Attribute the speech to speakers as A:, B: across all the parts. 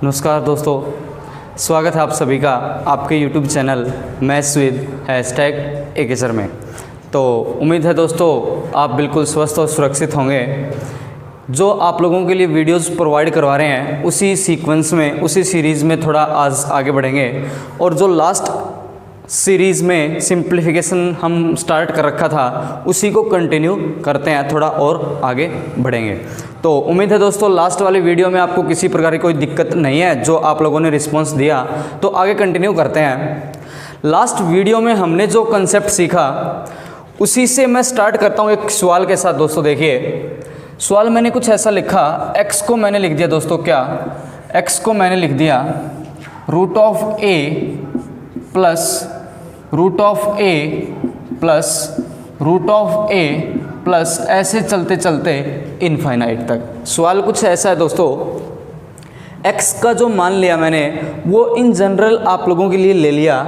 A: नमस्कार दोस्तों, स्वागत है आप सभी का आपके YouTube channel maths with #AKSR में। तो उम्मीद है दोस्तों आप बिल्कुल स्वस्थ और सुरक्षित होंगे। जो आप लोगों के लिए वीडियोस प्रोवाइड करवा रहे हैं उसी सीक्वेंस में, उसी सीरीज़ में थोड़ा आज आगे बढ़ेंगे। और जो लास्ट सीरीज़ में सिंप्लीफिकेशन हम स्टार्ट कर रखा था उसी को कंटिन्यू करते हैं, थोड़ा और आगे बढ़ेंगे। तो उम्मीद है दोस्तों लास्ट वाली वीडियो में आपको किसी प्रकार की कोई दिक्कत नहीं है, जो आप लोगों ने रिस्पांस दिया। तो आगे कंटिन्यू करते हैं। लास्ट वीडियो में हमने जो कंसेप्ट सीखा उसी से मैं स्टार्ट करता हूँ एक सवाल के साथ। दोस्तों देखिए, सवाल मैंने कुछ ऐसा लिखा, x को मैंने लिख दिया दोस्तों, क्या x को मैंने लिख दिया √a प्लस ऐसे चलते चलते इनफाइनाइट तक। सवाल कुछ ऐसा है दोस्तों, x का जो मान लिया मैंने वो इन जनरल आप लोगों के लिए ले लिया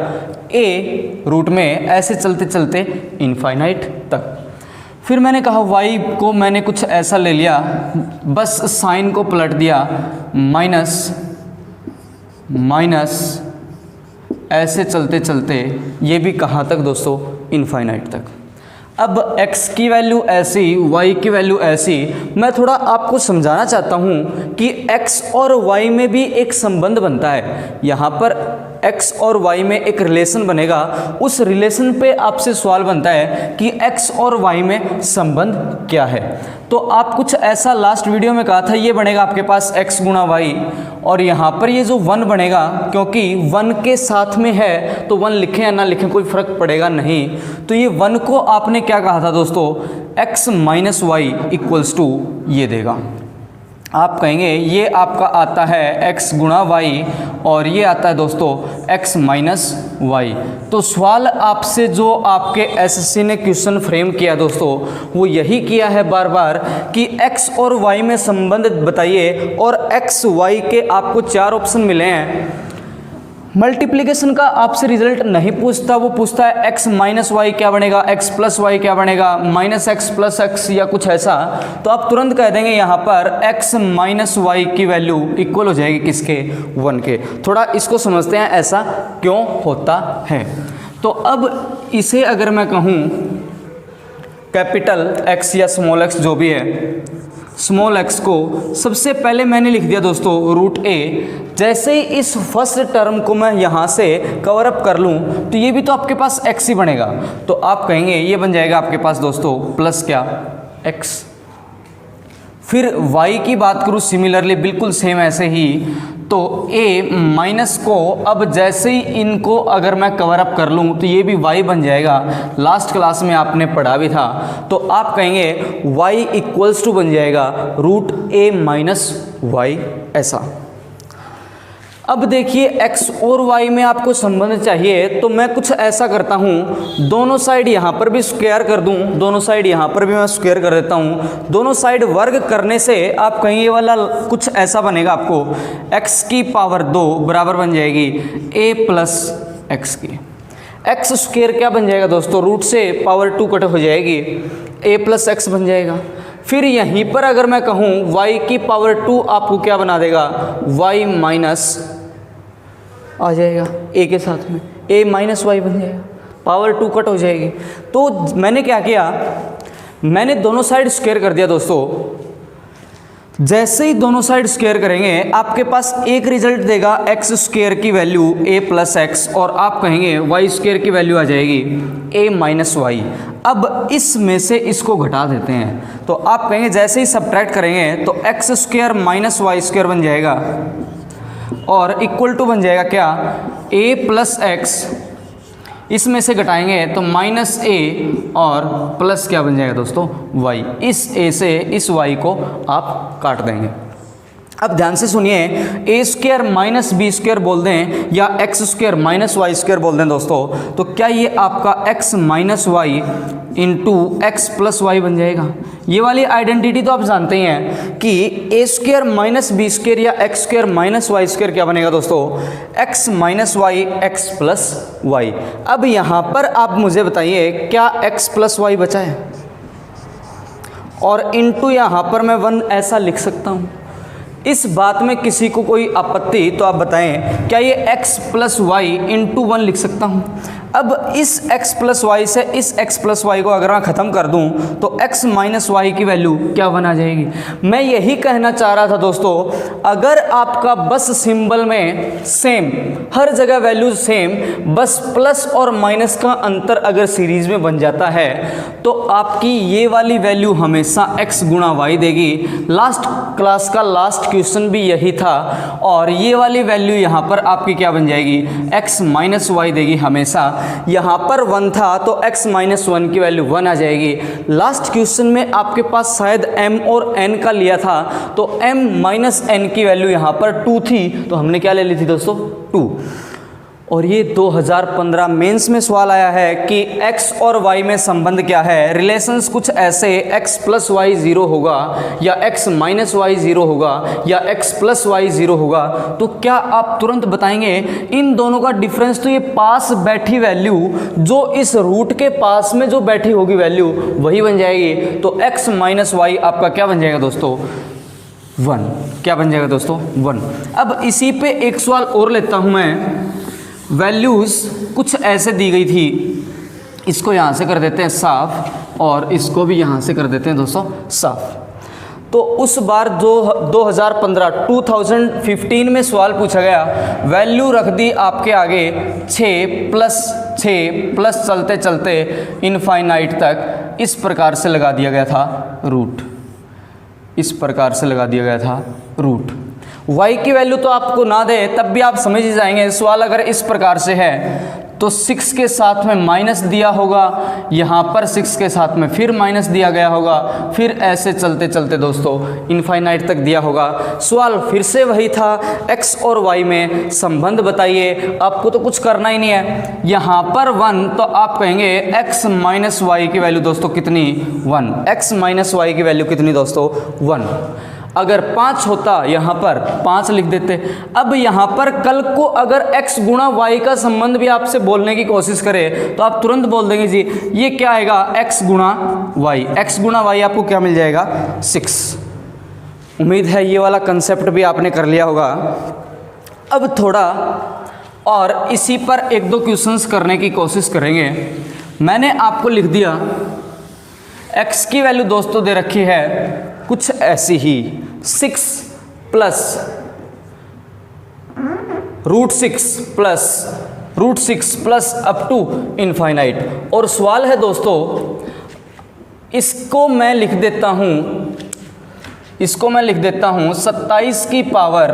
A: a रूट में ऐसे चलते चलते इनफाइनाइट तक। फिर मैंने कहा y को मैंने कुछ ऐसा ले लिया, बस साइन को पलट दिया, माइनस ऐसे चलते चलते ये भी कहाँ तक दोस्तों, इनफाइनाइट तक। अब x की वैल्यू ऐसी, y की वैल्यू ऐसी। मैं थोड़ा आपको समझाना चाहता हूँ कि x और y में भी एक संबंध बनता है। यहाँ पर x और y में एक रिलेशन बनेगा, उस रिलेशन पे आपसे सवाल बनता है कि x और y में संबंध क्या है। तो आप कुछ ऐसा लास्ट वीडियो में कहा था, ये बनेगा आपके पास x गुणा y, और यहाँ पर ये जो 1 बनेगा, क्योंकि 1 के साथ में है तो 1 लिखें या ना लिखें कोई फर्क पड़ेगा नहीं। तो ये 1 को आपने क्या कहा था दोस्तों, x minus Y equals to ये देगा। आप कहेंगे ये आपका आता है x गुणा y और ये आता है दोस्तों x माइनस वाई। तो सवाल आपसे जो आपके एसएससी ने क्वेश्चन फ्रेम किया दोस्तों, वो यही किया है बार बार कि x और y में संबंध बताइए, और x y के आपको 4 ऑप्शन मिले हैं। मल्टीप्लिकेशन का आपसे रिजल्ट नहीं पूछता, वो पूछता है x माइनस वाई क्या बनेगा, x प्लस वाई क्या बनेगा, माइनस एक्स प्लस एक्स या कुछ ऐसा। तो आप तुरंत कह देंगे यहाँ पर x माइनस वाई की वैल्यू इक्वल हो जाएगी किसके, 1 के। थोड़ा इसको समझते हैं ऐसा क्यों होता है। तो अब इसे अगर मैं कहूँ कैपिटल x या स्मॉल x जो भी है, स्मॉल x को सबसे पहले मैंने लिख दिया दोस्तों √a। जैसे ही इस फर्स्ट टर्म को मैं यहाँ से कवर अप कर लूँ तो ये भी तो आपके पास x ही बनेगा। तो आप कहेंगे ये बन जाएगा आपके पास दोस्तों प्लस क्या, x। फिर y की बात करूँ सिमिलरली बिल्कुल सेम ऐसे ही, तो a माइनस को अब जैसे ही इनको अगर मैं कवर अप कर लूँ तो ये भी y बन जाएगा। लास्ट क्लास में आपने पढ़ा भी था। तो आप कहेंगे y इक्वल्स टू बन जाएगा √a माइनस वाई ऐसा। अब देखिए x और y में आपको संबंध चाहिए, तो मैं कुछ ऐसा करता हूँ, दोनों साइड यहाँ पर भी स्क्वायर कर दूँ, दोनों साइड यहाँ पर भी मैं स्क्वायर कर देता हूँ। दोनों साइड वर्ग करने से आप कहीं ये वाला कुछ ऐसा बनेगा आपको, x की पावर 2 बराबर बन जाएगी a प्लस एक्स की। एक्स स्क्वायर क्या बन जाएगा दोस्तों, रूट से पावर 2 कट हो जाएगी, a प्लस एक्स बन जाएगा। फिर यहीं पर अगर मैं कहूँ y की पावर 2 आपको क्या बना देगा, y माइनस आ जाएगा a के साथ में, a माइनस वाई बन जाएगा, पावर 2 कट हो जाएगी। तो मैंने क्या किया, मैंने दोनों साइड स्क्वायर कर दिया दोस्तों। जैसे ही दोनों साइड स्क्वायर करेंगे आपके पास एक रिजल्ट देगा x स्क्वायर की वैल्यू a प्लस एक्स, और आप कहेंगे y स्क्वायर की वैल्यू आ जाएगी a माइनस वाई। अब इसमें से इसको घटा देते हैं, तो आप कहेंगे जैसे ही सब्ट्रैक्ट करेंगे तो x square minus Y square बन जाएगा, और इक्वल टू बन जाएगा क्या, a प्लस एक्स। इसमें से घटाएंगे तो माइनस a और प्लस क्या बन जाएगा दोस्तों, y। इस a से इस y को आप काट देंगे। अब ध्यान से सुनिए, A square minus B square बोल दें या X square minus Y square बोल दें दोस्तों, तो क्या ये आपका X minus Y into X plus Y बन जाएगा। ये वाली आइडेंटिटी तो आप जानते ही हैं कि A square minus B square या X square minus Y square क्या बनेगा दोस्तों, X minus Y X plus Y. अब यहाँ पर आप मुझे बताइए क्या एक्स प्लस वाई बचा है, और इंटू यहाँ पर मैं 1 ऐसा लिख सकता हूँ। इस बात में किसी को कोई आपत्ति तो आप बताएं, क्या ये x प्लस वाई इंटू 1 लिख सकता हूँ? अब इस x प्लस वाई से इस x प्लस वाई को अगर मैं ख़त्म कर दूं तो x माइनस वाई की वैल्यू क्या बना जाएगी? मैं यही कहना चाह रहा था दोस्तों, अगर आपका बस सिंबल में सेम, हर जगह वैल्यू सेम, बस प्लस और माइनस का अंतर अगर सीरीज में बन जाता है तो आपकी ये वाली वैल्यू हमेशा x गुणा वाई देगी। लास्ट क्लास का लास्ट क्वेश्चन भी यही था, और ये वाली वैल्यू यहाँ पर आपकी क्या बन जाएगी? x माइनस वाई देगी हमेशा। यहाँ पर 1 था तो x माइनस 1 की वैल्यू 1 आ जाएगी। लास्ट क्वेश्चन में आपके पास शायद m और n का लिया था, तो m माइनस n की वैल्यू यहाँ पर 2 थी, तो हमने क्या ले ली थी दोस्तों? 2। और ये 2015 मेंस में सवाल आया है कि x और y में संबंध क्या है। रिलेशंस कुछ ऐसे, x प्लस वाई 0 होगा, या x माइनस वाई 0 होगा, या x प्लस वाई 0 होगा। तो क्या आप तुरंत बताएंगे इन दोनों का डिफरेंस? तो ये पास बैठी वैल्यू, जो इस रूट के पास में जो बैठी होगी वैल्यू, वही बन जाएगी। तो x माइनस वाई आपका क्या बन जाएगा दोस्तों? 1। क्या बन जाएगा दोस्तों? 1। अब इसी पे एक सवाल और लेता हूँ मैं। वैल्यूज़ कुछ ऐसे दी गई थी, इसको यहाँ से कर देते हैं साफ, और इसको भी यहाँ से कर देते हैं दोस्तों साफ। तो उस बार जो 2015 में सवाल पूछा गया, वैल्यू रख दी आपके आगे 6 प्लस चलते चलते इनफाइनाइट तक, इस प्रकार से लगा दिया गया था रूट। इस प्रकार से लगा दिया गया था रूट। y की वैल्यू तो आपको ना दे तब भी आप समझ ही जाएंगे। सवाल अगर इस प्रकार से है तो 6 के साथ में माइनस दिया होगा, यहाँ पर 6 के साथ में फिर माइनस दिया गया होगा, फिर ऐसे चलते चलते दोस्तों इनफाइनाइट तक दिया होगा। सवाल फिर से वही था, x और y में संबंध बताइए। आपको तो कुछ करना ही नहीं है। यहाँ पर 1 तो आप कहेंगे x माइनस वाई की वैल्यू दोस्तों कितनी? 1। x माइनस वाई की वैल्यू कितनी दोस्तों? 1। अगर 5 होता यहाँ पर 5 लिख देते। अब यहाँ पर कल को अगर x गुणा y का संबंध भी आपसे बोलने की कोशिश करे तो आप तुरंत बोल देंगे जी ये क्या आएगा? x गुणा y। x गुणा y आपको क्या मिल जाएगा? 6। उम्मीद है ये वाला कंसेप्ट भी आपने कर लिया होगा। अब थोड़ा और इसी पर 1-2 क्वेश्चंस करने की कोशिश करेंगे। मैंने आपको लिख दिया x की वैल्यू दोस्तों दे रखी है कुछ ऐसी ही, 6 plus root six plus up to infinite. और सवाल है दोस्तों, इसको मैं लिख देता हूँ 27 की पावर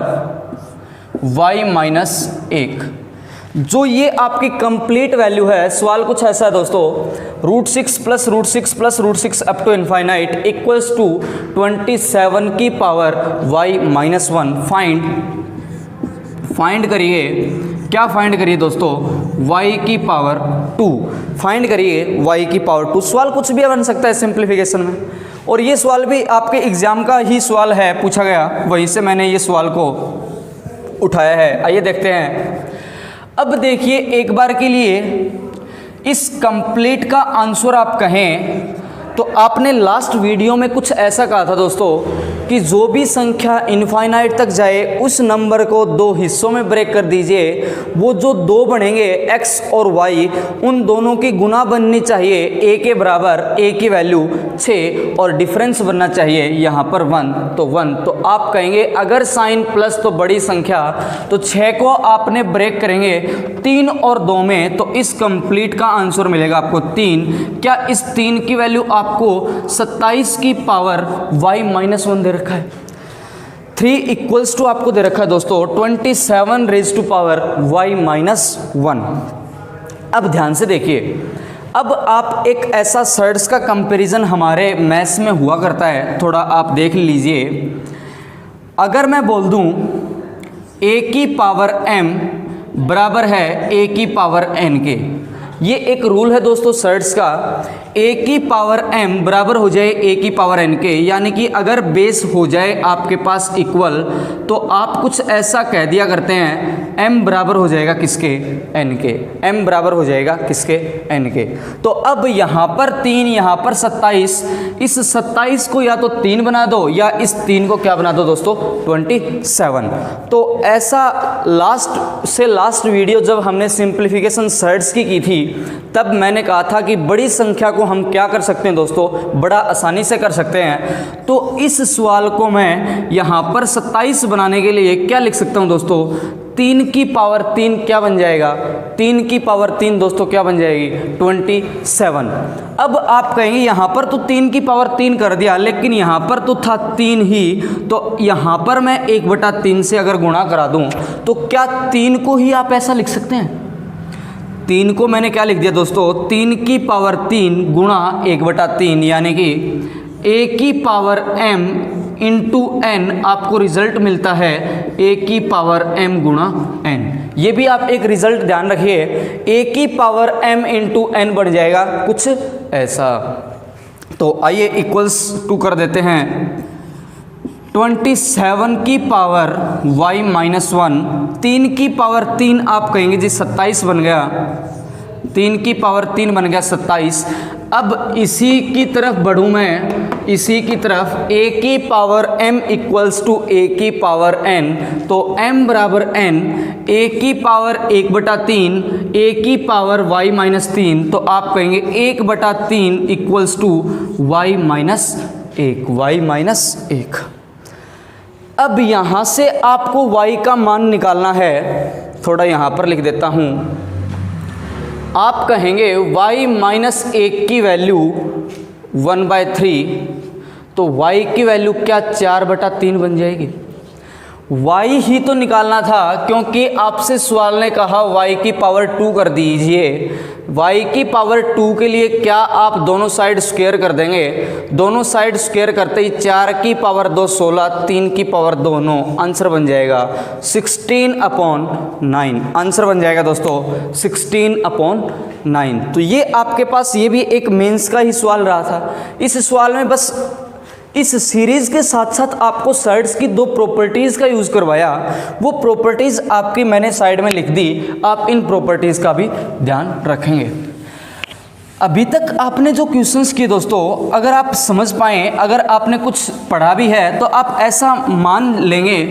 A: y माइनस 1। जो ये आपकी कंप्लीट वैल्यू है, सवाल कुछ ऐसा है दोस्तों, root six plus root six up to infinite equals to 27 की पावर y माइनस 1। फाइंड करिए, क्या फाइंड करिए दोस्तों? y की पावर 2। फाइंड करिए y की पावर 2। सवाल कुछ भी बन सकता है सिंप्लीफिकेशन में, और ये सवाल भी आपके एग्जाम का ही सवाल है, पूछा गया, वहीं से मैंने ये सवाल को उठाया है। आइए देखते हैं। अब देखिए एक बार के लिए इस कंप्लीट का आंसर आप कहें तो आपने लास्ट वीडियो में कुछ ऐसा कहा था दोस्तों कि जो भी संख्या इनफाइनाइट तक जाए उस नंबर को 2 हिस्सों में ब्रेक कर दीजिए। वो जो 2 बनेंगे x और y, उन दोनों की गुना बननी चाहिए a के बराबर, a की वैल्यू 6 और डिफरेंस बनना चाहिए यहाँ पर 1, तो 1। तो आप कहेंगे अगर साइन प्लस तो बड़ी संख्या, तो 6 को आपने ब्रेक करेंगे 3 और 2 में, तो इस कंप्लीट का आंसर मिलेगा आपको 3। क्या इस 3 की वैल्यू आपको 27 की पावर y माइनस 1 दे रखा है? 3 इक्वल्स टू आपको दे रखा है दोस्तों 27 raise to power y minus 1। अब ध्यान से देखिए, अब आप एक ऐसा सर्ड्स का कंपैरिजन हमारे मैथ्स में हुआ करता है, थोड़ा आप देख लीजिए। अगर मैं बोल दूं a की पावर m बराबर है a की पावर n के, ये एक रूल है दोस्तों सर्ट्स का, a की पावर m बराबर हो जाए a की पावर n के, यानी कि अगर बेस हो जाए आपके पास इक्वल तो आप कुछ ऐसा कह दिया करते हैं m बराबर हो जाएगा किसके, n के, m बराबर हो जाएगा किसके, n के। तो अब यहाँ पर 3, यहाँ पर 27, इस 27 को या तो 3 बना दो या इस 3 को क्या बना दो दोस्तों, 27। तो ऐसा लास्ट वीडियो जब हमने सिंप्लीफिकेशन सर्ट्स की थी तब मैंने कहा था कि बड़ी संख्या को हम क्या कर सकते हैं दोस्तों, बड़ा आसानी से कर सकते हैं। तो इस सवाल को मैं यहाँ पर 27 बनाने के लिए क्या लिख सकता हूँ दोस्तों, 3 की पावर 3 क्या बन जाएगा, 3 की पावर 3 दोस्तों क्या बन जाएगी, 27। अब आप कहेंगे यहाँ पर तो 3 की पावर 3 कर दिया, लेकिन यहाँ पर तो था 3 ही, तो यहाँ पर मैं 1/3 से अगर गुणा करा दूँ तो क्या 3 को ही आप ऐसा लिख सकते हैं, 3 को मैंने क्या लिख दिया दोस्तों, 3 की पावर 3 गुणा 1/3, यानी कि a की पावर m इंटू n आपको रिजल्ट मिलता है a की पावर m गुणा n। ये भी आप एक रिजल्ट ध्यान रखिए, a की पावर m इंटू n बढ़ जाएगा कुछ ऐसा। तो आइए इक्वल्स टू कर देते हैं, 27 की पावर y माइनस 1, 3 की पावर 3 आप कहेंगे जी 27 बन गया, 3 की पावर 3 बन गया 27। अब इसी की तरफ बढ़ूँ मैं, इसी की तरफ a की power m equals to a की पावर n, तो m बराबर n, a की पावर 1/3, a की पावर y माइनस 3, तो आप कहेंगे 1/3 equals to y minus 1, y minus 1। अब यहाँ से आपको y का मान निकालना है, थोड़ा यहाँ पर लिख देता हूँ। आप कहेंगे y माइनस 1 की वैल्यू 1/3, तो y की वैल्यू क्या 4/3 बन जाएगी। y ही तो निकालना था, क्योंकि आपसे सवाल ने कहा y की पावर 2 कर दीजिए। y की पावर 2 के लिए क्या आप दोनों साइड स्क्वायर कर देंगे, दोनों साइड स्क्वायर करते ही 4 की पावर 2 16, 3 की पावर 2 9, आंसर बन जाएगा 16/9, आंसर बन जाएगा दोस्तों 16/9। तो ये आपके पास ये भी एक मेंस का ही सवाल रहा था। इस सवाल में बस इस सीरीज़ के साथ साथ आपको सर्ट्स की 2 प्रॉपर्टीज़ का यूज़ करवाया, वो प्रॉपर्टीज़ आपकी मैंने साइड में लिख दी, आप इन प्रॉपर्टीज़ का भी ध्यान रखेंगे। अभी तक आपने जो क्वेश्चंस किए दोस्तों, अगर आप समझ पाएँ, अगर आपने कुछ पढ़ा भी है तो आप ऐसा मान लेंगे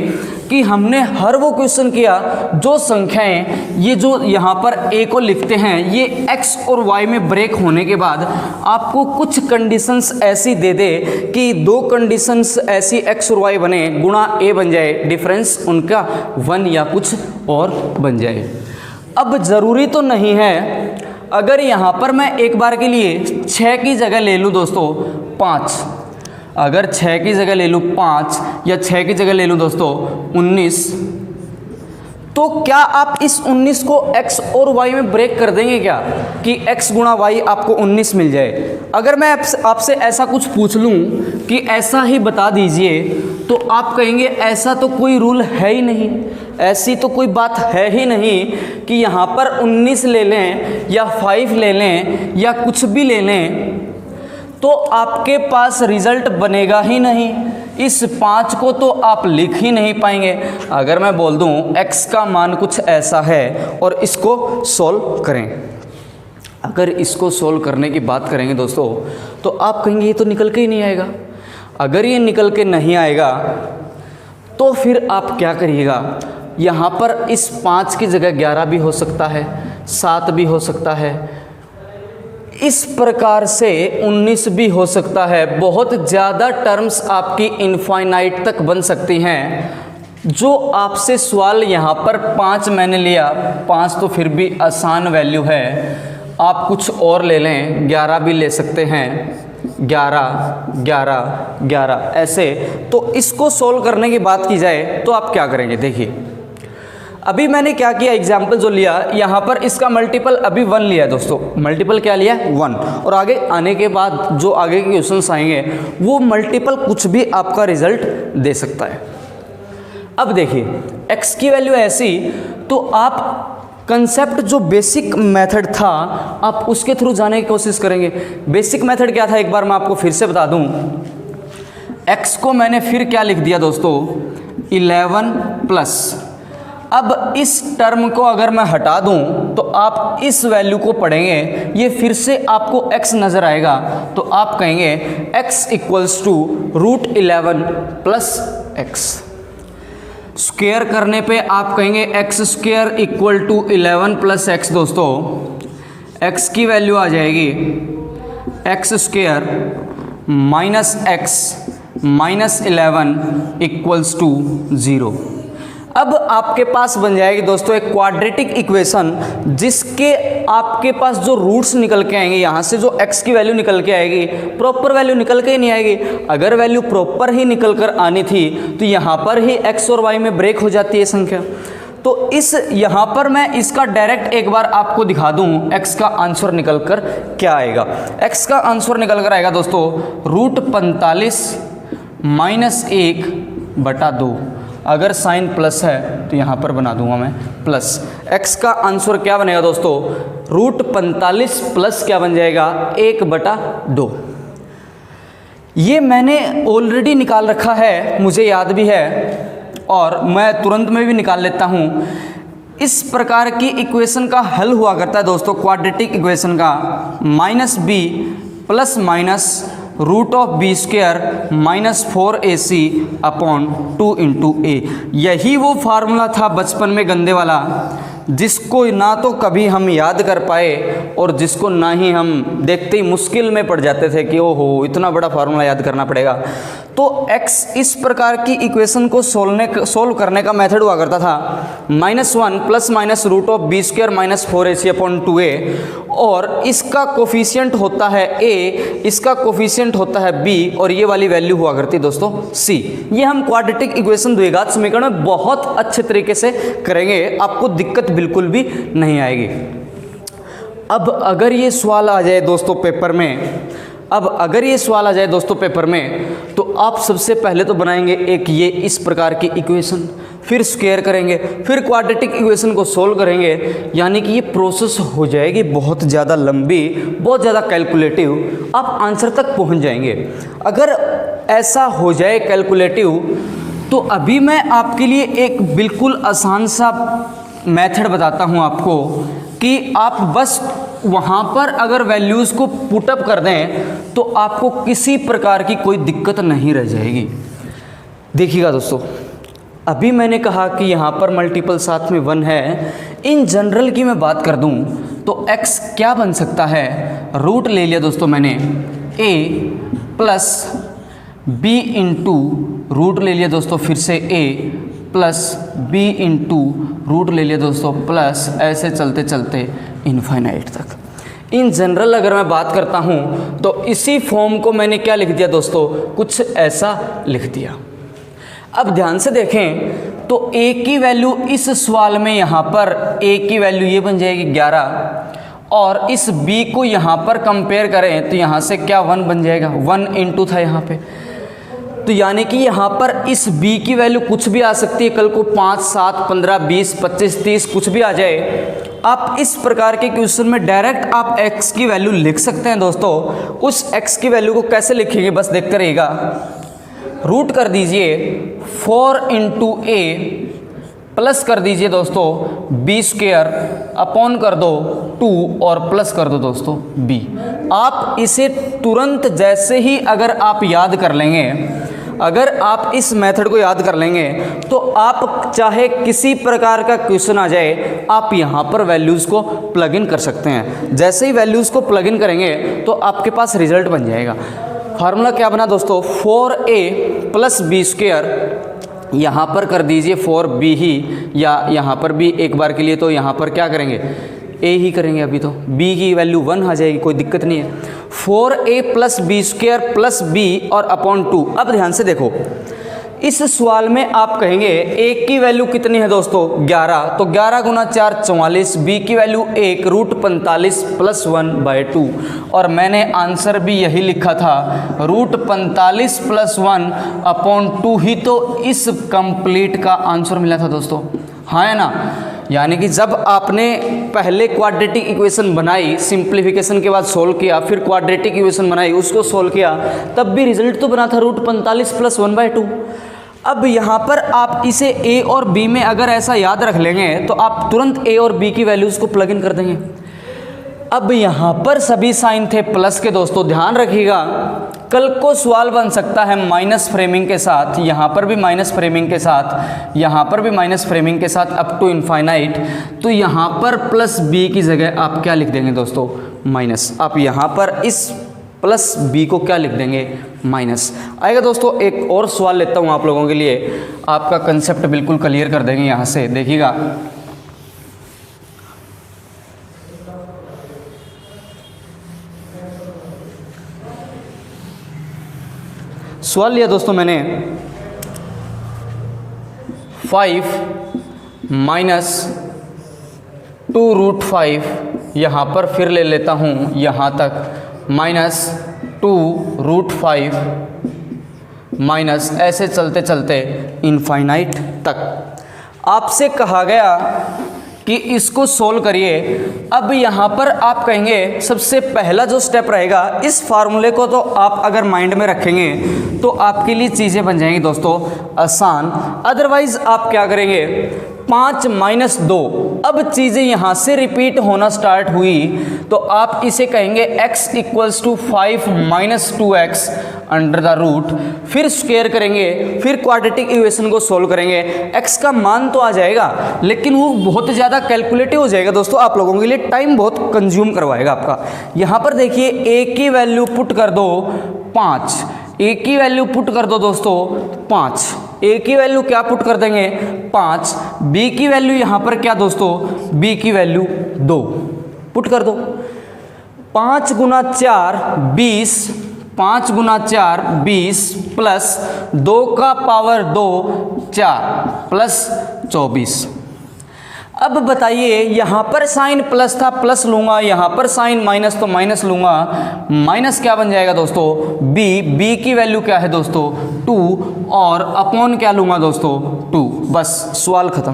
A: कि हमने हर वो क्वेश्चन किया जो संख्याएं ये जो यहाँ पर a को लिखते हैं, ये x और y में ब्रेक होने के बाद आपको कुछ कंडीशंस ऐसी दे दे कि 2 कंडीशंस ऐसी x और y बने, गुणा a बन जाए, डिफरेंस उनका 1 या कुछ और बन जाए। अब ज़रूरी तो नहीं है, अगर यहाँ पर मैं एक बार के लिए 6 की जगह ले लूँ दोस्तों 5, अगर 6 की जगह ले लूँ 5 या 6 की जगह ले लूँ दोस्तों 19, तो क्या आप इस 19 को x और y में ब्रेक कर देंगे क्या, कि x गुणा y आपको 19 मिल जाए। अगर मैं आपसे ऐसा कुछ पूछ लूँ कि ऐसा ही बता दीजिए, तो आप कहेंगे ऐसा तो कोई रूल है ही नहीं, ऐसी तो कोई बात है ही नहीं कि यहाँ पर 19 ले लें या 5 ले लें या कुछ भी ले लें तो आपके पास रिजल्ट बनेगा ही नहीं। इस 5 को तो आप लिख ही नहीं पाएंगे। अगर मैं बोल दूं x का मान कुछ ऐसा है और इसको सोल्व करें, अगर इसको सोल्व करने की बात करेंगे दोस्तों, तो आप कहेंगे ये तो निकल के ही नहीं आएगा। अगर ये निकल के नहीं आएगा तो फिर आप क्या करिएगा, यहाँ पर इस 5 की जगह 11 भी हो सकता है, 7 भी हो सकता है, इस प्रकार से 19 भी हो सकता है। बहुत ज़्यादा टर्म्स आपकी इनफाइनाइट तक बन सकती हैं। जो आपसे सवाल यहाँ पर 5 मैंने लिया, 5 तो फिर भी आसान वैल्यू है, आप कुछ और ले लें, 11 भी ले सकते हैं, 11 11 11 ऐसे। तो इसको सोल्व करने की बात की जाए तो आप क्या करेंगे, देखिए अभी मैंने क्या किया, एग्जाम्पल जो लिया यहाँ पर इसका मल्टीपल अभी 1 लिया है दोस्तों, मल्टीपल क्या लिया 1, और आगे आने के बाद जो आगे के क्वेश्चंस आएंगे वो मल्टीपल कुछ भी आपका रिजल्ट दे सकता है। अब देखिए x की वैल्यू ऐसी, तो आप कंसेप्ट जो बेसिक मेथड था आप उसके थ्रू जाने की कोशिश करेंगे। बेसिक मेथड क्या था, एक बार मैं आपको फिर से बता दूं। x को मैंने फिर क्या लिख दिया दोस्तों, 11 प्लस। अब इस टर्म को अगर मैं हटा दूं तो आप इस वैल्यू को पढ़ेंगे, ये फिर से आपको x नज़र आएगा, तो आप कहेंगे x equals to √11 plus x। Square करने पे आप कहेंगे x square equal to 11 plus x। दोस्तों x की वैल्यू आ जाएगी x square minus x minus 11 equals to 0। अब आपके पास बन जाएगी दोस्तों एक क्वाड्रेटिक इक्वेशन, जिसके आपके पास जो रूट्स निकल के आएंगे, यहाँ से जो x की वैल्यू निकल के आएगी, प्रॉपर वैल्यू निकल के ही नहीं आएगी। अगर वैल्यू प्रॉपर ही निकल कर आनी थी तो यहाँ पर ही x और y में ब्रेक हो जाती है संख्या। तो इस यहाँ पर मैं इसका डायरेक्ट एक बार आपको दिखा दूँ x का आंसर निकल कर क्या आएगा। x का आंसर निकल कर आएगा दोस्तों √45 माइनस 1/2। अगर साइन प्लस है तो यहाँ पर बना दूंगा मैं प्लस। x का आंसर क्या बनेगा दोस्तों, √45 प्लस क्या बन जाएगा, 1/2। ये मैंने ऑलरेडी निकाल रखा है, मुझे याद भी है और मैं तुरंत में भी निकाल लेता हूँ। इस प्रकार की इक्वेशन का हल हुआ करता है दोस्तों, क्वाड्रेटिक इक्वेशन का, -b plus minus √b² minus 4ac upon 2 × a। यही वो फार्मूला था बचपन में गंदे वाला, जिसको ना तो कभी हम याद कर पाए और जिसको ना ही हम देखते ही मुश्किल में पड़ जाते थे कि ओहो इतना बड़ा फार्मूला याद करना पड़ेगा। तो x इस प्रकार की इक्वेशन को सोल्व करने का मेथड हुआ करता था -1 plus minus √b² minus 4ac upon 2a, और इसका कोफिशिएंट होता है a, इसका कोफिशिएंट होता है b, और ये वाली वैल्यू हुआ करती है दोस्तों c। ये हम क्वाड्रेटिक इक्वेशन द्विघात समीकरण में बहुत अच्छे तरीके से करेंगे, आपको दिक्कत बिल्कुल भी नहीं आएगी। अब अगर ये सवाल आ जाए दोस्तों पेपर में, तो आप सबसे पहले तो बनाएंगे एक ये इस प्रकार की इक्वेशन, फिर स्क्वायर करेंगे, फिर क्वाड्रेटिक इक्वेशन को सोल्व करेंगे, यानी कि ये प्रोसेस हो जाएगी बहुत ज़्यादा लंबी, बहुत ज़्यादा कैलकुलेटिव, आप आंसर तक पहुंच जाएंगे। अगर ऐसा हो जाए कैलकुलेटिव, तो अभी मैं आपके लिए एक बिल्कुल आसान सा मेथड बताता हूं आपको कि आप बस वहाँ पर अगर वैल्यूज़ को पुटअप कर दें तो आपको किसी प्रकार की कोई दिक्कत नहीं रह जाएगी। देखिएगा दोस्तों, अभी मैंने कहा कि यहाँ पर मल्टीपल साथ में 1 है। इन जनरल की मैं बात कर दूँ तो x क्या बन सकता है, रूट ले लिया दोस्तों मैंने a plus b into root ले लिया दोस्तों फिर से a plus b into root ले लिया दोस्तों प्लस, ऐसे चलते चलते इनफाइनाइट तक। इन जनरल अगर मैं बात करता हूँ तो इसी फॉर्म को मैंने क्या लिख दिया दोस्तों, कुछ ऐसा लिख दिया। अब ध्यान से देखें तो a की वैल्यू इस सवाल में यहाँ पर a की वैल्यू ये बन जाएगी 11, और इस b को यहाँ पर कंपेयर करें तो यहाँ से क्या 1 बन जाएगा, 1 इंटू था यहाँ पे, तो यानी कि यहाँ पर इस b की वैल्यू कुछ भी आ सकती है, कल को 5, 7, 15, 20, 25, 30 कुछ भी आ जाए। आप इस प्रकार के क्वेश्चन में डायरेक्ट आप x की वैल्यू लिख सकते हैं दोस्तों। उस x की वैल्यू को कैसे लिखेंगे बस देखते रहिएगा। रूट कर दीजिए 4 इंटू a प्लस कर दीजिए दोस्तों b² अपॉन कर दो 2 और प्लस कर दो दोस्तों b। आप इसे तुरंत जैसे ही अगर आप याद कर लेंगे, अगर आप इस मेथड को याद कर लेंगे तो आप चाहे किसी प्रकार का क्वेश्चन आ जाए आप यहाँ पर वैल्यूज़ को प्लग इन कर सकते हैं। जैसे ही वैल्यूज़ को प्लग इन करेंगे तो आपके पास रिजल्ट बन जाएगा। फार्मूला क्या बना दोस्तों, 4a प्लस b², यहाँ पर कर दीजिए 4b ही, या यहाँ पर भी एक बार के लिए तो यहाँ पर क्या करेंगे a ही करेंगे, अभी तो b की वैल्यू 1 आ जाएगी, कोई दिक्कत नहीं है। 4a plus b² plus b और अपॉन 2। अब ध्यान से देखो, इस सवाल में आप कहेंगे a की वैल्यू कितनी है दोस्तों 11, तो 11 गुना 4 44, b की वैल्यू 1 √45 प्लस 1/2, और मैंने आंसर भी यही लिखा था √45 प्लस 1 अपॉन 2 ही तो इस कंप्लीट का आंसर मिला था दोस्तों, हाँ है ना। यानी कि जब आपने पहले क्वाड्रेटिक इक्वेशन बनाई, सिंप्लीफिकेशन के बाद सोल्व किया, फिर क्वाड्रेटिक इक्वेशन बनाई, उसको सोल्व किया, तब भी रिजल्ट तो बना था √45 + 1/2। अब यहाँ पर आप इसे a और b में अगर ऐसा याद रख लेंगे तो आप तुरंत a और b की वैल्यूज़ को प्लग इन कर देंगे। अब यहाँ पर सभी साइन थे प्लस के दोस्तों, ध्यान रखिएगा, कल को सवाल बन सकता है माइनस फ्रेमिंग के साथ, यहाँ पर भी माइनस फ्रेमिंग के साथ, यहाँ पर भी माइनस फ्रेमिंग के साथ अप टू इनफाइनाइट। तो यहाँ पर +b की जगह आप क्या लिख देंगे दोस्तों? माइनस। आप यहाँ पर इस +b को क्या लिख देंगे? माइनस आएगा दोस्तों। एक और सवाल लेता हूँ आप लोगों के लिए, आपका कंसेप्ट बिल्कुल क्लियर कर देंगे यहाँ से, देखिएगा। सवाल लिया दोस्तों मैंने 5 - 2√5, यहाँ पर फिर ले लेता हूँ यहाँ तक -2√5 माइनस, ऐसे चलते चलते इनफाइनाइट तक। आपसे कहा गया कि इसको सोल्व करिए। अब यहाँ पर आप कहेंगे सबसे पहला जो स्टेप रहेगा, इस फार्मूले को तो आप अगर माइंड में रखेंगे तो आपके लिए चीज़ें बन जाएंगी दोस्तों आसान। अदरवाइज आप क्या करेंगे? 5 - 2। अब चीज़ें यहाँ से रिपीट होना स्टार्ट हुई तो आप इसे कहेंगे x = 5 - 2x √, फिर स्क्वायर करेंगे, फिर क्वाड्रेटिक इक्वेशन को सोल्व करेंगे। x का मान तो आ जाएगा लेकिन वो बहुत ज़्यादा कैलकुलेटिव हो जाएगा दोस्तों, आप लोगों के लिए टाइम बहुत कंज्यूम करवाएगा आपका। यहाँ पर देखिए a की वैल्यू पुट कर दो 5, a की वैल्यू पुट कर दो दोस्तों 5, a की वैल्यू क्या पुट कर देंगे? 5। b की वैल्यू यहाँ पर क्या दोस्तों? b की वैल्यू 2 पुट कर दो। 5 × 4 20, 5 × 4 20 प्लस 2 का पावर 2 4 प्लस 24। अब बताइए, यहाँ पर साइन प्लस था, प्लस लूँगा, यहाँ पर साइन माइनस तो माइनस लूँगा। माइनस क्या बन जाएगा दोस्तों? b की वैल्यू क्या है दोस्तों? 2, और अपॉन क्या लूँगा दोस्तों? 2। बस सवाल ख़त्म।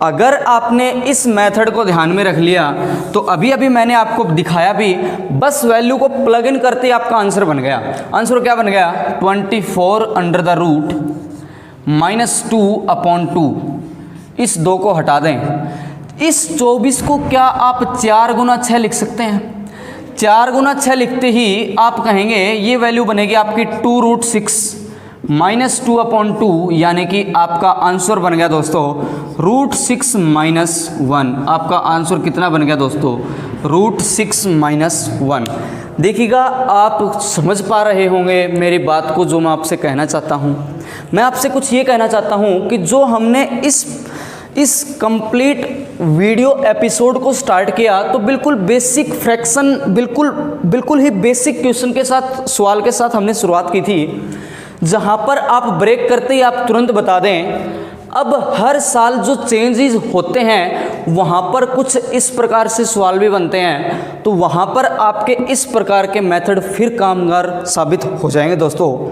A: अगर आपने इस मेथड को ध्यान में रख लिया तो अभी अभी मैंने आपको दिखाया भी, बस वैल्यू को प्लग इन करते ही आपका आंसर बन गया। आंसर क्या बन गया? 24 √- -2/2। इस 2 को हटा दें। इस 24 को क्या आप 4 × 6 लिख सकते हैं? 4 × 6 लिखते ही आप कहेंगे ये वैल्यू बनेगी आपकी 2√6 -2/2, यानी कि आपका आंसर बन गया दोस्तों √6 - 1। आपका आंसर कितना बन गया दोस्तों? √6 - 1। देखिएगा, आप समझ पा रहे होंगे मेरी बात को, जो मैं आपसे कहना चाहता हूँ। मैं आपसे कुछ ये कहना चाहता हूँ कि जो हमने इस कंप्लीट वीडियो एपिसोड को स्टार्ट किया तो बिल्कुल बेसिक फ्रैक्शन, बिल्कुल ही बेसिक क्वेश्चन के साथ, सवाल के साथ हमने शुरुआत की थी, जहाँ पर आप ब्रेक करते ही आप तुरंत बता दें। अब हर साल जो चेंजेस होते हैं वहाँ पर कुछ इस प्रकार से सवाल भी बनते हैं, तो वहाँ पर आपके इस प्रकार के मेथड फिर कामगार साबित हो जाएंगे दोस्तों।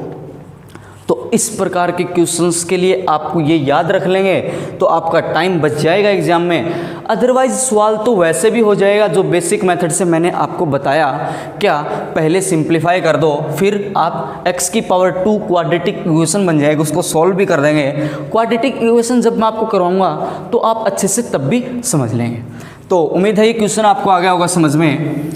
A: तो इस प्रकार के क्वेश्चंस के लिए आपको ये याद रख लेंगे तो आपका टाइम बच जाएगा एग्जाम में। अदरवाइज सवाल तो वैसे भी हो जाएगा जो बेसिक मेथड से मैंने आपको बताया। क्या? पहले सिंप्लीफाई कर दो, फिर आप x की पावर 2 क्वाड्रेटिक इक्वेशन बन जाएगा, उसको सॉल्व भी कर देंगे। क्वाड्रेटिक इक्वेशन जब मैं आपको करवाऊंगा तो आप अच्छे से तब भी समझ लेंगे। तो उम्मीद है ये क्वेश्चन आपको आ गया होगा समझ में।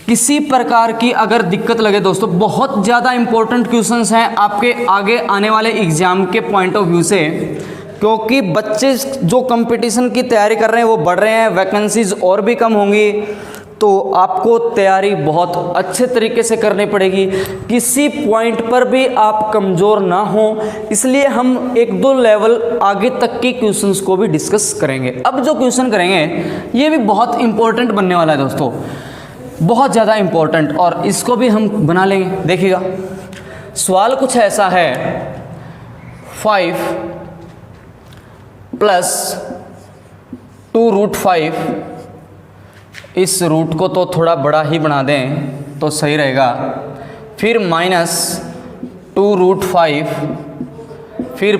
A: किसी प्रकार की अगर दिक्कत लगे दोस्तों, बहुत ज़्यादा इंपॉर्टेंट क्वेश्चंस हैं आपके आगे आने वाले एग्जाम के पॉइंट ऑफ व्यू से, क्योंकि बच्चे जो कंपटीशन की तैयारी कर रहे हैं वो बढ़ रहे हैं, वैकेंसीज और भी कम होंगी, तो आपको तैयारी बहुत अच्छे तरीके से करनी पड़ेगी। किसी पॉइंट पर भी आप कमज़ोर ना हो, इसलिए हम 1-2 लेवल आगे तक की क्वेश्चंस को भी डिस्कस करेंगे। अब जो क्वेश्चन करेंगे ये भी बहुत इंपॉर्टेंट बनने वाला है दोस्तों, बहुत ज़्यादा इम्पोर्टेंट, और इसको भी हम बना लेंगे। देखिएगा, सवाल कुछ ऐसा है, 5 + 2√5, इस रूट को तो थोड़ा बड़ा ही बना दें तो सही रहेगा, फिर -2√5, फिर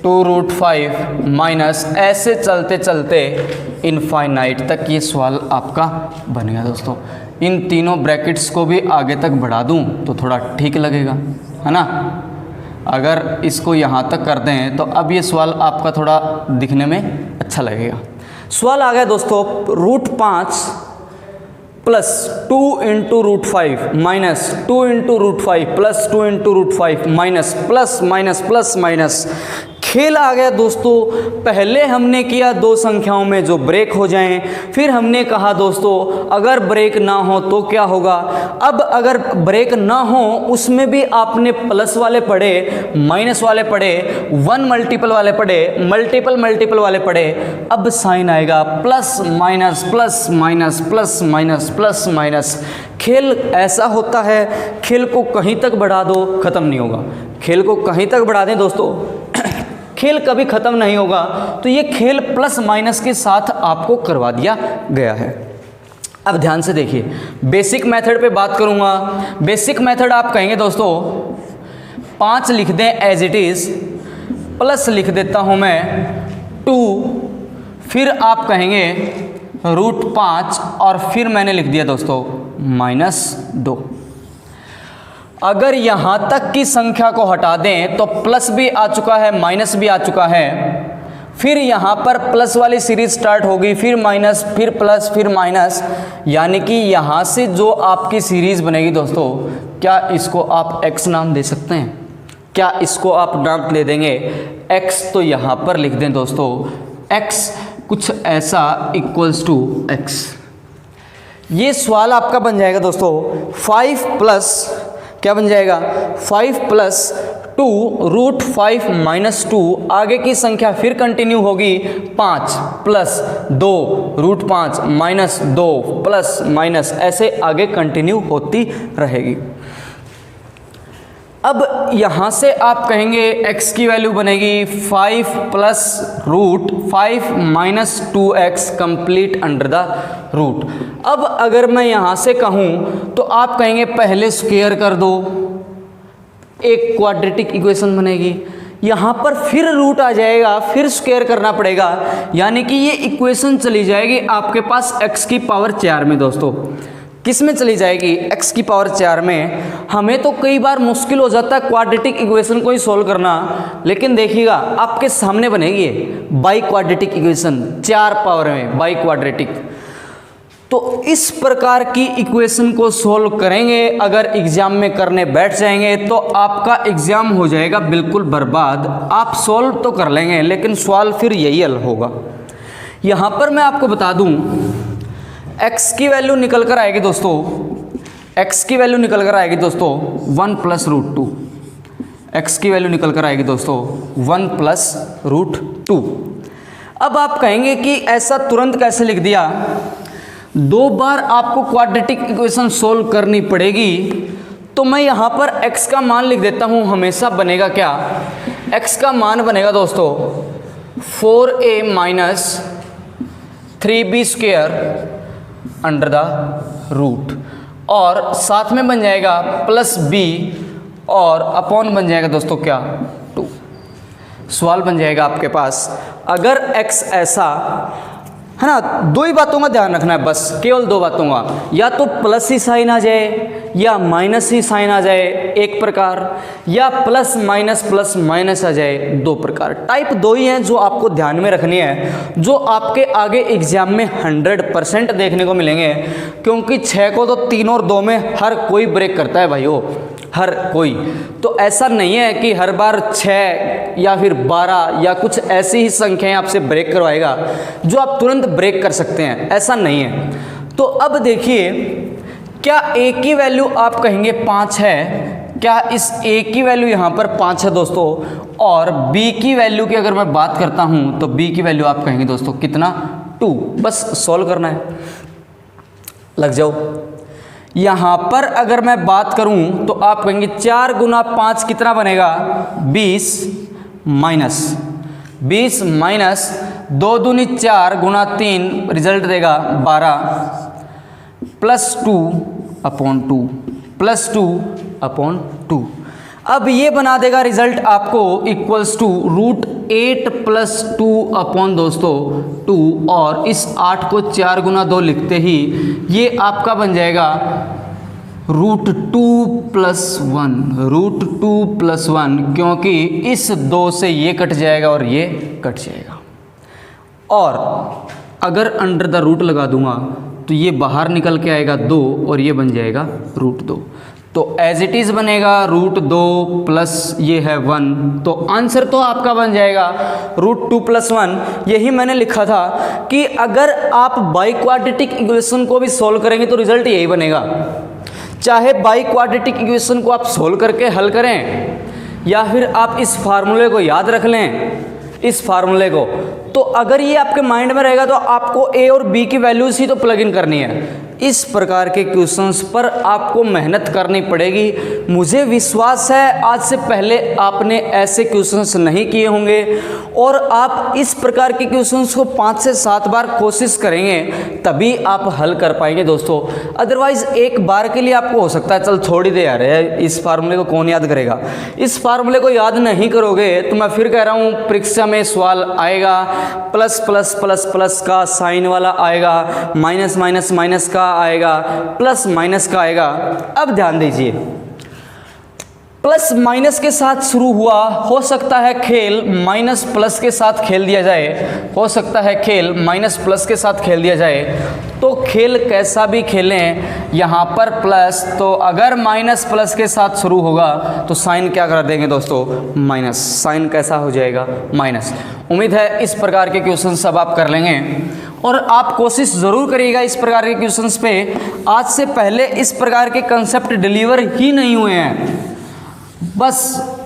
A: 2√5 माइनस ऐसे चलते चलते इनफाइनाइट तक ये सवाल आपका बन गया दोस्तों। इन तीनों ब्रैकेट्स को भी आगे तक बढ़ा दूं तो थोड़ा ठीक लगेगा, है ना। अगर इसको यहाँ तक कर दें तो अब ये सवाल आपका थोड़ा दिखने में अच्छा लगेगा। सवाल आ गया दोस्तों, √5 plus 2 into √5 minus 2 into √5 plus 2 into √5 minus plus minus plus minus. खेल आ गया दोस्तों, पहले हमने किया दो संख्याओं में जो ब्रेक हो जाएं, फिर हमने कहा दोस्तों अगर ब्रेक ना हो तो क्या होगा। अब अगर ब्रेक ना हो उसमें भी आपने प्लस वाले पढ़े, माइनस वाले पढ़े, 1 मल्टीपल वाले पढ़े, मल्टीपल वाले पढ़े। अब साइन आएगा plus minus plus minus plus minus plus minus. खेल ऐसा होता है, खेल को कहीं तक बढ़ा दो खत्म नहीं होगा। खेल को कहीं तक बढ़ा दें दोस्तों, खेल कभी ख़त्म नहीं होगा। तो ये खेल प्लस माइनस के साथ आपको करवा दिया गया है। अब ध्यान से देखिए, बेसिक मेथड पे बात करूँगा। बेसिक मेथड आप कहेंगे दोस्तों 5 लिख दें एज इट इज़, प्लस लिख देता हूँ मैं 2, फिर आप कहेंगे √5 और फिर मैंने लिख दिया दोस्तों -2। अगर यहाँ तक की संख्या को हटा दें तो प्लस भी आ चुका है, माइनस भी आ चुका है, फिर यहाँ पर प्लस वाली सीरीज स्टार्ट होगी, फिर माइनस, फिर प्लस, फिर माइनस। यानी कि यहाँ से जो आपकी सीरीज बनेगी दोस्तों, क्या इसको आप x नाम दे सकते हैं? क्या इसको आप नाम दे देंगे x? तो यहाँ पर लिख दें दोस्तों x कुछ ऐसा इक्वल्स टू x। ये सवाल आपका बन जाएगा दोस्तों 5 प्लस क्या बन जाएगा 5 प्लस 2 √5 माइनस 2। आगे की संख्या फिर कंटिन्यू होगी 5 प्लस 2 √5 माइनस 2 प्लस माइनस, ऐसे आगे कंटिन्यू होती रहेगी। अब यहाँ से आप कहेंगे x की वैल्यू बनेगी 5 plus √5 minus 2x complete under the root. अब अगर मैं यहाँ से कहूँ तो आप कहेंगे पहले स्क्वायर कर दो, एक क्वाड्रेटिक इक्वेशन बनेगी। यहाँ पर फिर रूट आ जाएगा, फिर स्क्वायर करना पड़ेगा, यानी कि ये इक्वेशन चली जाएगी आपके पास x की पावर 4 में दोस्तों। किस में चली जाएगी? x की पावर 4 में। हमें तो कई बार मुश्किल हो जाता है क्वाड्रेटिक इक्वेशन को ही सोल्व करना, लेकिन देखिएगा आपके सामने बनेगी बाई क्वाड्रेटिक इक्वेशन 4 पावर में, बाई क्वाड्रेटिक। तो इस प्रकार की इक्वेशन को सोल्व करेंगे अगर एग्जाम में करने बैठ जाएंगे तो आपका एग्जाम हो जाएगा बिल्कुल बर्बाद। आप सोल्व तो कर लेंगे लेकिन सवाल फिर यही हल होगा। यहाँ पर मैं आपको बता दूँ x की वैल्यू निकल कर आएगी दोस्तों, x की वैल्यू निकल कर आएगी दोस्तों 1 प्लस √2। x की वैल्यू निकल कर आएगी दोस्तों 1 प्लस √2। अब आप कहेंगे कि ऐसा तुरंत कैसे लिख दिया? 2 बार आपको क्वाड्रेटिक इक्वेशन सोल्व करनी पड़ेगी। तो मैं यहाँ पर x का मान लिख देता हूँ। हमेशा बनेगा क्या? x का मान बनेगा दोस्तों 4a minus 3b square under the root, और साथ में बन जाएगा प्लस b और अपॉन बन जाएगा दोस्तों क्या 2। सवाल बन जाएगा आपके पास अगर x ऐसा है ना, 2 ही बातों का ध्यान रखना है बस, केवल 2 बातों का, या तो प्लस ही साइन आ जाए या माइनस ही साइन आ जाए एक प्रकार, या प्लस माइनस आ जाए 2 प्रकार। टाइप 2 ही हैं जो आपको ध्यान में रखनी है, जो आपके आगे एग्जाम में 100% देखने को मिलेंगे। क्योंकि 6 को तो 3 और 2 में हर कोई ब्रेक करता है भाइयों, हर कोई। तो ऐसा नहीं है कि हर बार 6 या फिर 12 या कुछ ऐसी ही संख्याएं आपसे ब्रेक करवाएगा जो आप तुरंत ब्रेक कर सकते हैं, ऐसा नहीं है। तो अब देखिए, क्या a की वैल्यू आप कहेंगे 5 है? क्या इस a की वैल्यू यहाँ पर 5 है दोस्तों? और b की वैल्यू की अगर मैं बात करता हूँ तो b की वैल्यू आप कहेंगे दोस्तों कितना 2। बस सॉल्व करना है, लग जाओ। यहाँ पर अगर मैं बात करूँ तो आप कहेंगे 4 गुना 5 कितना बनेगा 20 माइनस 2 दूनी 4 गुना 3 रिजल्ट देगा 12 प्लस 2 अपॉन 2 प्लस 2 अपॉन 2। अब ये बना देगा रिजल्ट आपको इक्वल्स टू 8 प्लस 2 अपॉन दोस्तों 2, और इस 8 को 4 गुना 2 लिखते ही ये आपका बन जाएगा √2 + 1, √2 + 1, क्योंकि इस 2 से ये कट जाएगा और ये कट जाएगा। और अगर अंडर द रूट लगा दूंगा तो ये बाहर निकल के आएगा 2 और ये बन जाएगा √2। तो एज इट इज़ बनेगा √2 प्लस ये है 1, तो आंसर तो आपका बन जाएगा √2 + 1। यही मैंने लिखा था कि अगर आप बाई क्वाड्रेटिक इक्वेशन को भी सॉल्व करेंगे तो रिजल्ट यही बनेगा। चाहे बाई क्वाड्रेटिक इक्वेशन को आप सोल्व करके हल करें या फिर आप इस फार्मूले को याद रख लें, इस फार्मूले को, तो अगर ये आपके माइंड में रहेगा तो आपको ए और बी की वैल्यूज ही तो प्लग इन करनी है। इस प्रकार के क्वेश्चंस पर आपको मेहनत करनी पड़ेगी। मुझे विश्वास है आज से पहले आपने ऐसे क्वेश्चंस नहीं किए होंगे और आप इस प्रकार के क्वेश्चंस को 5 से 7 बार कोशिश करेंगे तभी आप हल कर पाएंगे दोस्तों। अदरवाइज एक बार के लिए आपको हो सकता है चल छोड़ ही दे यार, इस फार्मूले को कौन याद करेगा। इस फार्मूले को याद नहीं करोगे तो मैं फिर कह रहा हूँ परीक्षा में सवाल आएगा प्लस प्लस प्लस प्लस का साइन वाला आएगा, माइनस माइनस माइनस का आएगा, प्लस माइनस का आएगा। अब ध्यान दीजिए, प्लस माइनस के साथ शुरू हुआ, हो सकता है खेल माइनस प्लस के साथ खेल दिया जाए, हो सकता है खेल माइनस प्लस के साथ खेल दिया जाए। तो खेल कैसा भी खेलें, यहाँ पर प्लस, तो अगर माइनस प्लस के साथ शुरू होगा तो साइन क्या कर देंगे दोस्तों, माइनस। साइन कैसा हो जाएगा, माइनस। उम्मीद है इस प्रकार के क्वेश्चन सब आप कर लेंगे और आप कोशिश ज़रूर करिएगा इस प्रकार के क्वेश्चंस पे। आज से पहले इस प्रकार के कंसेप्ट डिलीवर ही नहीं हुए हैं। बस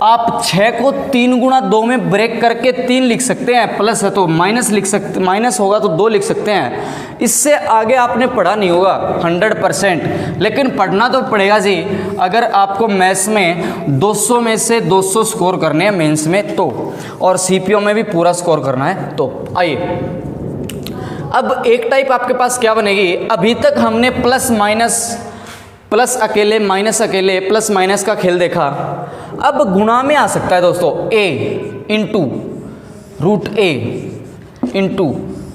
A: आप 6 को 3 गुणा 2 में ब्रेक करके 3 लिख सकते हैं, प्लस है तो माइनस लिख सकते, माइनस होगा तो 2 लिख सकते हैं। इससे आगे आपने पढ़ा नहीं होगा 100%, लेकिन पढ़ना तो पड़ेगा जी अगर आपको मैथ्स में 200 में से 200 स्कोर करने हैं मेंस में तो, और सीपीओ में भी पूरा स्कोर करना है तो। आइए अब एक टाइप आपके पास क्या बनेगी, अभी तक हमने प्लस माइनस, प्लस अकेले, माइनस अकेले, प्लस माइनस का खेल देखा। अब गुणा में आ सकता है दोस्तों, a into √a into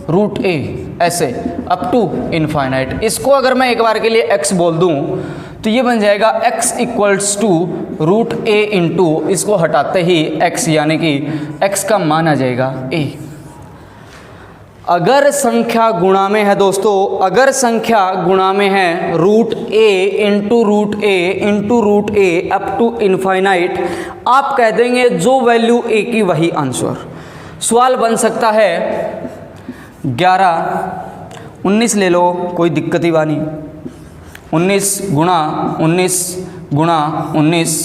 A: √a, ऐसे अप टू इनफाइनाइट। इसको अगर मैं एक बार के लिए x बोल दूं तो ये बन जाएगा x = √a इंटू, इसको हटाते ही x, यानी कि x का मान आ जाएगा a। अगर संख्या गुणा में है दोस्तों, अगर संख्या गुणा में है √a into √a into √a up to infinite, आप कह देंगे जो वैल्यू a की वही आंसर। सवाल बन सकता है 11 19 ले लो, कोई दिक्कत ही बानी, 19 गुणा 19 गुणा 19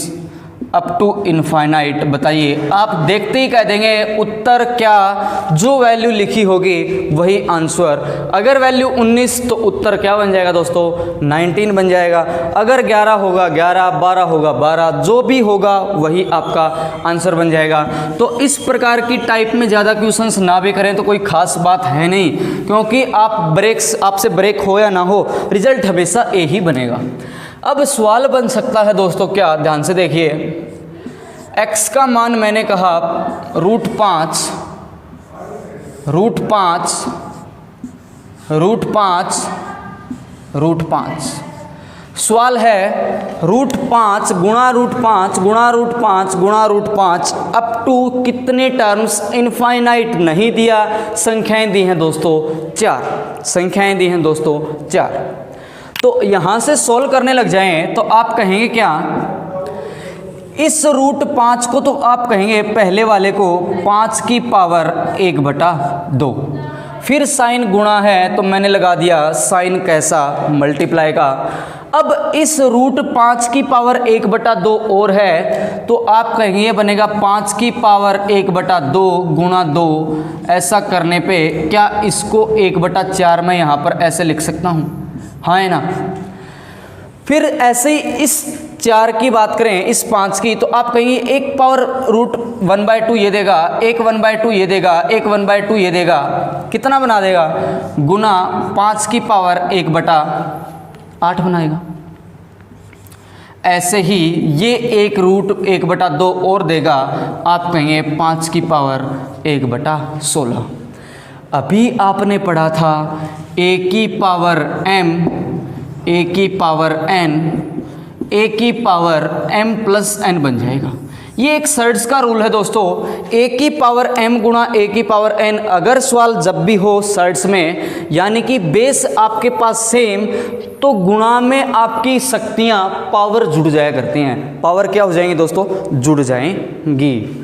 A: अप टू इनफाइनाइट। बताइए, आप देखते ही कह देंगे उत्तर क्या, जो वैल्यू लिखी होगी वही आंसर। अगर वैल्यू 19 तो उत्तर क्या बन जाएगा दोस्तों, 19 बन जाएगा। अगर 11 होगा 11, 12 होगा 12, जो भी होगा वही आपका आंसर बन जाएगा। तो इस प्रकार की टाइप में ज़्यादा क्वेश्चंस ना भी करें तो कोई खास बात है नहीं, क्योंकि आपसे ब्रेक हो या ना हो रिजल्ट हमेशा ए ही बनेगा। अब सवाल बन सकता है दोस्तों क्या, ध्यान से देखिए, x का मान मैंने कहा √5 सवाल है √5 गुणा √5 गुणा √5 गुणा √5 अप टू कितने टर्म्स, इनफाइनाइट नहीं दिया, संख्याएं दी हैं दोस्तों 4, संख्याएं दी हैं दोस्तों 4। तो यहाँ से सॉल्व करने लग जाएं तो आप कहेंगे क्या, इस √5 को तो आप कहेंगे पहले वाले को 5 की पावर 1/2, फिर साइन गुणा है तो मैंने लगा दिया साइन कैसा, मल्टीप्लाई का। अब इस √5 की पावर 1/2 और है तो आप कहेंगे ये बनेगा 5 की पावर 1/2 गुणा 2। ऐसा करने पे क्या इसको 1/4 में यहाँ पर ऐसे लिख सकता हूँ, हाँ है ना। फिर ऐसे ही इस 4 की बात करें, इस 5 की, तो आप कहेंगे 1 पावर √1/2 ये देगा, 1 1/2 ये देगा, 1 1/2 ये देगा, कितना बना देगा, गुना 5 की पावर 1/8 बनाएगा। ऐसे ही ये एक रूट 1/2 और देगा, आप कहेंगे 5 की पावर 1/16। अभी आपने पढ़ा था a की पावर m, a की पावर n, a की पावर m प्लस n बन जाएगा। ये एक सर्ड्स का रूल है दोस्तों, a की पावर m गुणा a की पावर n। अगर सवाल जब भी हो सर्ड्स में, यानी कि बेस आपके पास सेम, तो गुणा में आपकी शक्तियाँ पावर जुड़ जाया करती हैं। पावर क्या हो जाएंगी दोस्तों? जुड़ जाएंगी।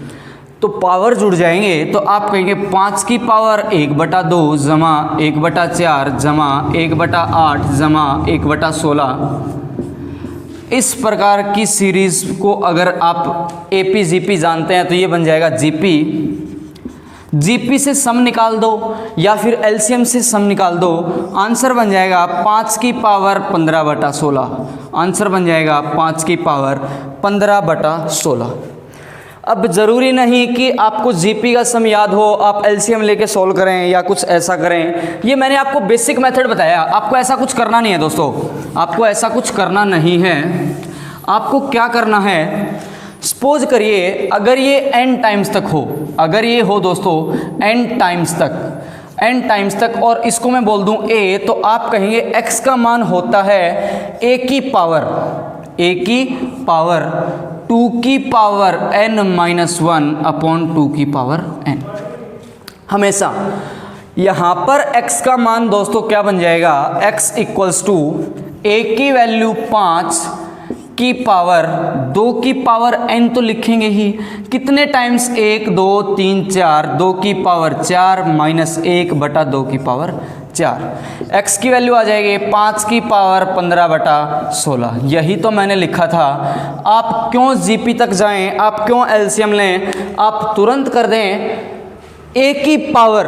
A: तो पावर जुड़ जाएंगे तो आप कहेंगे 5 की पावर 1/2 जमा 1/4 जमा 1/8 जमा 1/16। इस प्रकार की सीरीज को अगर आप एपी जीपी जानते हैं तो ये बन जाएगा जीपी। जीपी से सम निकाल दो या फिर एलसीएम से सम निकाल दो, आंसर बन जाएगा 5 की पावर 15/16। आंसर बन जाएगा 5 की पावर 15/16। अब ज़रूरी नहीं कि आपको जीपी का सम याद हो, आप एलसीएम लेके सॉल्व करें या कुछ ऐसा करें। ये मैंने आपको बेसिक मेथड बताया, आपको ऐसा कुछ करना नहीं है दोस्तों, आपको ऐसा कुछ करना नहीं है। आपको क्या करना है, सपोज करिए अगर ये n टाइम्स तक हो, अगर ये हो दोस्तों n टाइम्स तक और इसको मैं बोल दूं a, तो आप कहेंगे x का मान होता है a की पावर 2 की पावर n-1/2 की पावर n। हमेशा यहाँ पर x का मान दोस्तों क्या बन जाएगा, x इक्वल्स टू a की वैल्यू 5 की पावर 2 की पावर n तो लिखेंगे ही, कितने टाइम्स 1 2 3 4, 2 की पावर 4 माइनस 1/2 की पावर 4। x की वैल्यू आ जाएगी 5 की पावर 15/16। यही तो मैंने लिखा था। आप क्यों जीपी तक जाएं, आप क्यों एलसीएम लें, आप तुरंत कर दें a की पावर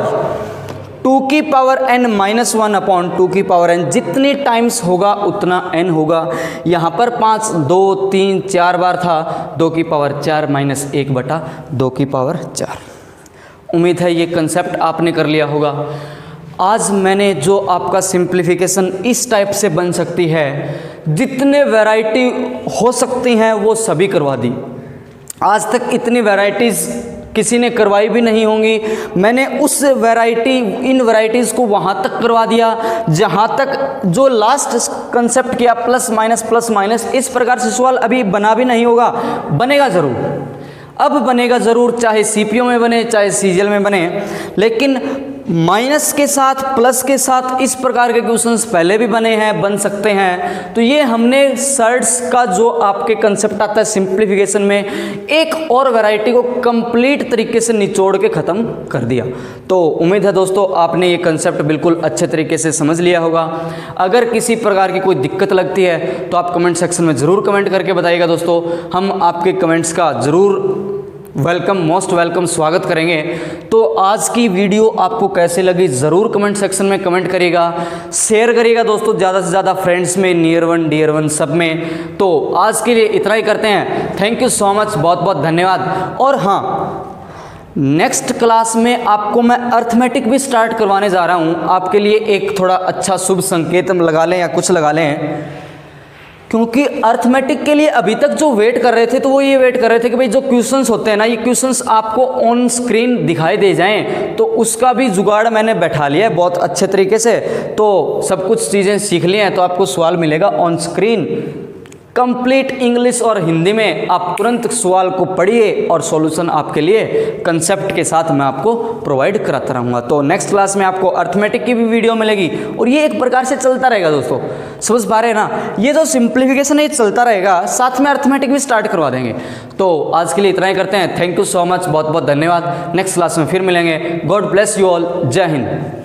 A: 2 की पावर n-1/2 की पावर n। जितनी टाइम्स होगा उतना n होगा। यहाँ पर 5 2 3 4 बार था, 2 की पावर 4 माइनस 1/2 की पावर 4। उम्मीद है ये कंसेप्ट आपने कर लिया होगा। आज मैंने जो आपका सिंप्लीफिकेशन इस टाइप से बन सकती है, जितने वैरायटी हो सकती हैं वो सभी करवा दी। आज तक इतनी वैरायटीज़ किसी ने करवाई भी नहीं होंगी। मैंने इन वैरायटीज़ को वहाँ तक करवा दिया जहाँ तक जो लास्ट कंसेप्ट किया, प्लस माइनस। इस प्रकार से सवाल अभी बना भी नहीं होगा, बनेगा ज़रूर, अब बनेगा ज़रूर, चाहे सीपीओ में बने चाहे सीजीएल में बने। लेकिन माइनस के साथ प्लस के साथ इस प्रकार के क्वेश्चंस पहले भी बने हैं, बन सकते हैं। तो ये हमने सर्ड्स का जो आपके कंसेप्ट आता है सिंप्लीफिकेशन में, एक और वैरायटी को कंप्लीट तरीके से निचोड़ के ख़त्म कर दिया। तो उम्मीद है दोस्तों आपने ये कंसेप्ट बिल्कुल अच्छे तरीके से समझ लिया होगा। अगर किसी प्रकार की कोई दिक्कत लगती है तो आप कमेंट सेक्शन में ज़रूर कमेंट करके बताइएगा दोस्तों। हम आपके कमेंट्स का ज़रूर मोस्ट वेलकम स्वागत करेंगे। तो आज की वीडियो आपको कैसे लगी ज़रूर कमेंट सेक्शन में कमेंट करिएगा, शेयर करिएगा दोस्तों ज़्यादा से ज़्यादा फ्रेंड्स में, नियर वन डियर वन सब में। तो आज के लिए इतना ही करते हैं। थैंक यू सो मच, बहुत बहुत धन्यवाद। और हाँ, नेक्स्ट क्लास में आपको मैं अर्थमेटिक भी स्टार्ट करवाने जा रहा हूँ। आपके लिए एक थोड़ा अच्छा शुभ संकेत हम लगा लें या कुछ लगा लें, क्योंकि अर्थमेटिक के लिए अभी तक जो वेट कर रहे थे तो वो ये वेट कर रहे थे कि भाई जो क्वेश्चंस होते हैं ना, ये क्वेश्चंस आपको ऑन स्क्रीन दिखाई दे जाएं। तो उसका भी जुगाड़ मैंने बैठा लिया है बहुत अच्छे तरीके से। तो सब कुछ चीज़ें सीख ली हैं, तो आपको सवाल मिलेगा ऑन स्क्रीन कंप्लीट इंग्लिश और हिंदी में। आप तुरंत सवाल को पढ़िए और सॉल्यूशन आपके लिए कंसेप्ट के साथ मैं आपको प्रोवाइड कराता रहूँगा। तो नेक्स्ट क्लास में आपको अर्थमेटिक की भी वीडियो मिलेगी और ये एक प्रकार से चलता रहेगा दोस्तों, समझ पा रहे हैं ना। ये जो सिंप्लीफिकेशन है ये चलता रहेगा, साथ में अर्थमेटिक भी स्टार्ट करवा देंगे। तो आज के लिए इतना ही करते हैं। थैंक यू सो मच, बहुत बहुत धन्यवाद। नेक्स्ट क्लास में फिर मिलेंगे। God bless you all. जय हिंद।